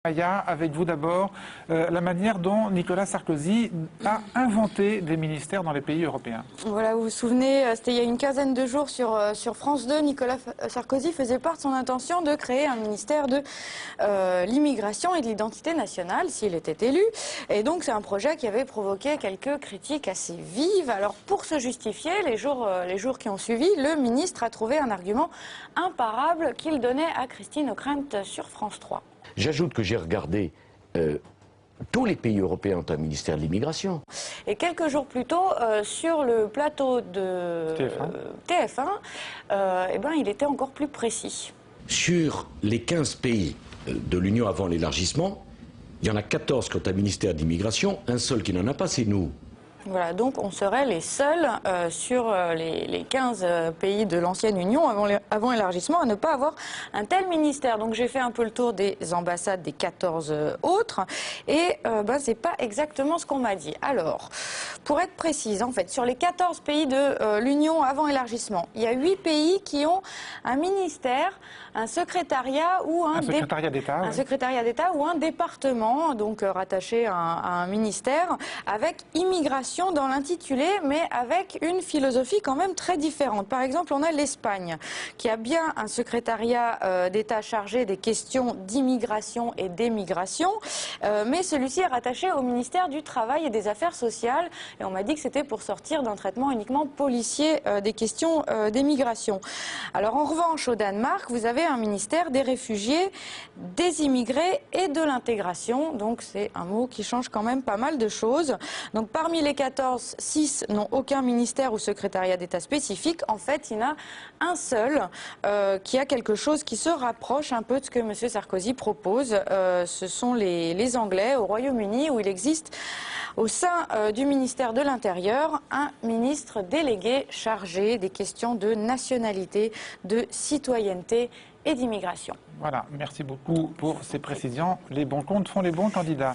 Aya, avec vous d'abord, la manière dont Nicolas Sarkozy a inventé des ministères dans les pays européens. Voilà, vous vous souvenez, c'était il y a une quinzaine de jours sur France 2, Nicolas Sarkozy faisait part de son intention de créer un ministère de l'immigration et de l'identité nationale, s'il était élu. Et donc c'est un projet qui avait provoqué quelques critiques assez vives. Alors pour se justifier, les jours qui ont suivi, le ministre a trouvé un argument imparable qu'il donnait à Christine Ockrent sur France 3. J'ajoute que j'ai regardé, tous les pays européens ont un ministère de l'immigration. Et quelques jours plus tôt, sur le plateau de TF1, eh ben, il était encore plus précis. Sur les 15 pays de l'Union avant l'élargissement, il y en a 14 qui ont un ministère de l'immigration, un seul qui n'en a pas, c'est nous. Voilà, donc on serait les seuls sur les 15 pays de l'ancienne Union avant l'élargissement à ne pas avoir un tel ministère. Donc j'ai fait un peu le tour des ambassades des 14 autres et c'est pas exactement ce qu'on m'a dit. Alors, pour être précise, en fait, sur les 14 pays de l'Union avant élargissement, il y a 8 pays qui ont un ministère, un secrétariat ou un secrétariat d'État ou un département, donc rattaché à un ministère, avec immigration dans l'intitulé, mais avec une philosophie quand même très différente. Par exemple, on a l'Espagne, qui a bien un secrétariat d'État chargé des questions d'immigration et d'émigration, mais celui-ci est rattaché au ministère du Travail et des Affaires sociales, et on m'a dit que c'était pour sortir d'un traitement uniquement policier des questions d'émigration. Alors en revanche, au Danemark, vous avez un ministère des réfugiés, des immigrés et de l'intégration, donc c'est un mot qui change quand même pas mal de choses. Donc parmi les 14, 6 n'ont aucun ministère ou secrétariat d'État spécifique. En fait, il y en a un seul qui a quelque chose qui se rapproche un peu de ce que M. Sarkozy propose. Ce sont les Anglais au Royaume-Uni, où il existe au sein du ministère de l'Intérieur un ministre délégué chargé des questions de nationalité, de citoyenneté et d'immigration. Voilà, merci beaucoup pour ces précisions. Les bons comptes font les bons candidats.